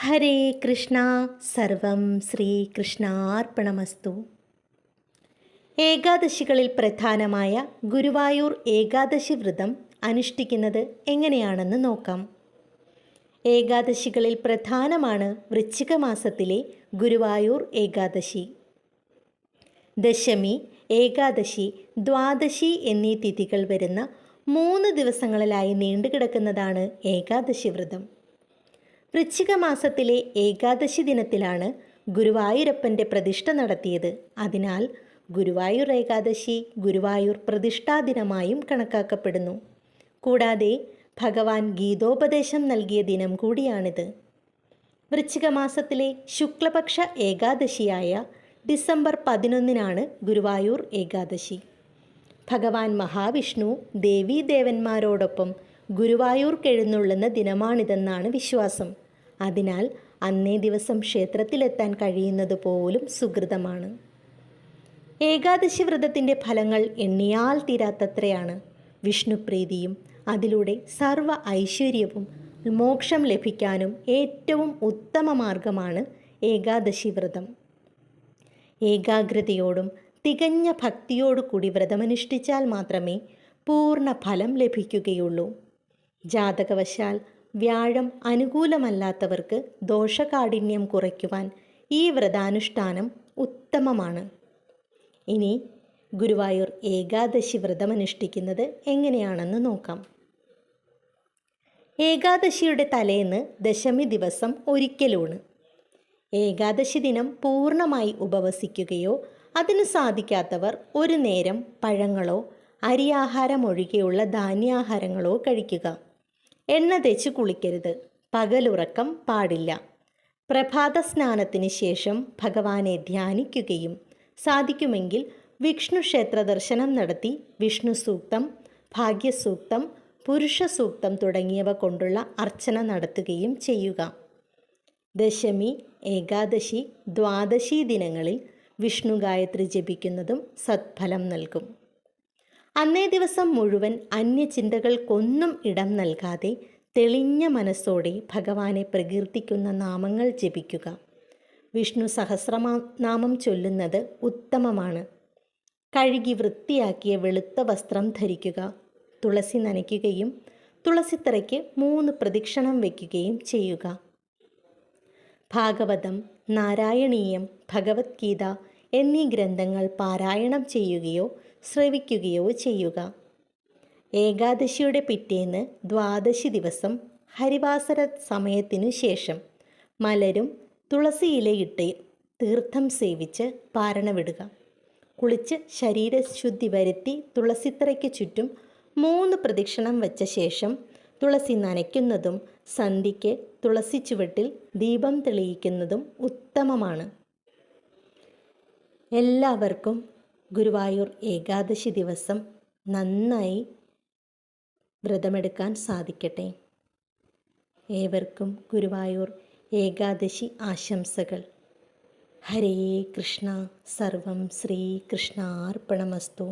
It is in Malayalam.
ഹരേ കൃഷ്ണ. സർവം ശ്രീകൃഷ്ണാർപ്പണമസ്തു. ഏകാദശികളിൽ പ്രധാനമായ ഗുരുവായൂർ ഏകാദശി വ്രതം അനുഷ്ഠിക്കുന്നത് എങ്ങനെയാണെന്ന് നോക്കാം. ഏകാദശികളിൽ പ്രധാനമാണ് വൃശ്ചിക മാസത്തിലെ ഗുരുവായൂർ ഏകാദശി. ദശമി, ഏകാദശി, ദ്വാദശി എന്നീ തിഥികൾ വരുന്ന 3 ദിവസങ്ങളിലായി നീണ്ടുകിടക്കുന്നതാണ് ഏകാദശി വ്രതം. വൃശ്ചിക മാസത്തിലെ ഏകാദശി ദിനത്തിലാണ് ഗുരുവായൂരപ്പൻ്റെ പ്രതിഷ്ഠ നടത്തിയത്. അതിനാൽ ഗുരുവായൂർ ഏകാദശി ഗുരുവായൂർ പ്രതിഷ്ഠാ ദിനമായും കണക്കാക്കപ്പെടുന്നു. കൂടാതെ ഭഗവാൻ ഗീതോപദേശം നൽകിയ ദിനം കൂടിയാണിത്. വൃശ്ചിക മാസത്തിലെ ശുക്ലപക്ഷ ഏകാദശിയായ ഡിസംബർ 11-നാണ് ഗുരുവായൂർ ഏകാദശി. ഭഗവാൻ മഹാവിഷ്ണു ദേവീദേവന്മാരോടൊപ്പം ഗുരുവായൂർക്കെഴുന്നള്ളുന്ന ദിനമാണിതെന്നാണ് വിശ്വാസം. അതിനാൽ അന്നേ ദിവസം ക്ഷേത്രത്തിലെത്താൻ കഴിയുന്നത് പോലും സുകൃതമാണ്. ഏകാദശി വ്രതത്തിൻ്റെ ഫലങ്ങൾ എണ്ണിയാൽ തീരാത്തത്രയാണ്. വിഷ്ണുപ്രീതിയും അതിലൂടെ സർവ്വ ഐശ്വര്യവും മോക്ഷം ലഭിക്കാനും ഏറ്റവും ഉത്തമ മാർഗമാണ് ഏകാദശി വ്രതം. ഏകാഗ്രതയോടും തികഞ്ഞ ഭക്തിയോടുകൂടി വ്രതമനുഷ്ഠിച്ചാൽ മാത്രമേ പൂർണ്ണ ഫലം ലഭിക്കുകയുള്ളൂ. ജാതകവശാൽ വ്യാഴം അനുകൂലമല്ലാത്തവർക്ക് ദോഷകാഠിന്യം കുറയ്ക്കുവാൻ ഈ വ്രതാനുഷ്ഠാനം ഉത്തമമാണ്. ഇനി ഗുരുവായൂർ ഏകാദശി വ്രതമനുഷ്ഠിക്കുന്നത് എങ്ങനെയാണെന്ന് നോക്കാം. ഏകാദശിയുടെ തലേന്ന് ദശമി ദിവസം ഒരിക്കലൂണ്. ഏകാദശി ദിനം പൂർണ്ണമായി ഉപവസിക്കുകയോ അതിന് സാധിക്കാത്തവർ ഒരു നേരം പഴങ്ങളോ അരിയാഹാരം ഒഴികെയുള്ള ധാന്യാഹാരങ്ങളോ കഴിക്കുക. എണ്ണ തേച്ച് കുളിക്കരുത്. പകലുറക്കം പാടില്ല. പ്രഭാത സ്നാനത്തിന് ശേഷം ഭഗവാനെ ധ്യാനിക്കുകയും സാധിക്കുമെങ്കിൽ വിഷ്ണു ക്ഷേത്ര ദർശനം നടത്തി വിഷ്ണു സൂക്തം, ഭാഗ്യസൂക്തം, പുരുഷ സൂക്തം തുടങ്ങിയവ കൊണ്ടുള്ള അർച്ചന നടത്തുകയും ചെയ്യുക. ദശമി, ഏകാദശി, ദ്വാദശി ദിനങ്ങളിൽ വിഷ്ണു ഗായത്രി ജപിക്കുന്നതും സത്ഫലം നൽകും. അന്നേ ദിവസം മുഴുവൻ അന്യചിന്തകൾക്കൊന്നും ഇടം നൽകാതെ തെളിഞ്ഞ മനസ്സോടെ ഭഗവാനെ പ്രകീർത്തിക്കുന്ന നാമങ്ങൾ ജപിക്കുക. വിഷ്ണു സഹസ്രനാമം ചൊല്ലുന്നത് ഉത്തമമാണ്. കഴുകി വൃത്തിയാക്കിയ വെളുത്ത വസ്ത്രം ധരിക്കുക. തുളസി നനയ്ക്കുകയും തുളസിത്തറയ്ക്ക് 3 പ്രദക്ഷിണം വയ്ക്കുകയും ചെയ്യുക. ഭാഗവതം, നാരായണീയം, ഭഗവത്ഗീത എന്നീ ഗ്രന്ഥങ്ങൾ പാരായണം ചെയ്യുകയോ ശ്രവിക്കുകയോ ചെയ്യുക. ഏകാദശിയുടെ പിറ്റേന്ന് ദ്വാദശി ദിവസം ഹരിവാസര സമയത്തിനു ശേഷം മലരും തുളസിയിലയിട്ട് തീർത്ഥം സേവിച്ച് പാരണവിടുക. കുളിച്ച് ശരീരശുദ്ധി വരുത്തി തുളസിത്തറയ്ക്ക് ചുറ്റും 3 പ്രദക്ഷിണം വച്ച ശേഷം തുളസി നനയ്ക്കുന്നതും സന്ധ്യയ്ക്ക് തുളസി ചുവട്ടിൽ ദീപം തെളിയിക്കുന്നതും ഉത്തമമാണ്. എല്ലാവർക്കും ഗുരുവായൂർ ഏകാദശി ദിവസം നന്നായി വ്രതമെടുക്കാൻ സാധിക്കട്ടെ. ഏവർക്കും ഗുരുവായൂർ ഏകാദശി ആശംസകൾ. ഹരേ കൃഷ്ണ. സർവം ശ്രീകൃഷ്ണാർപ്പണമസ്തു.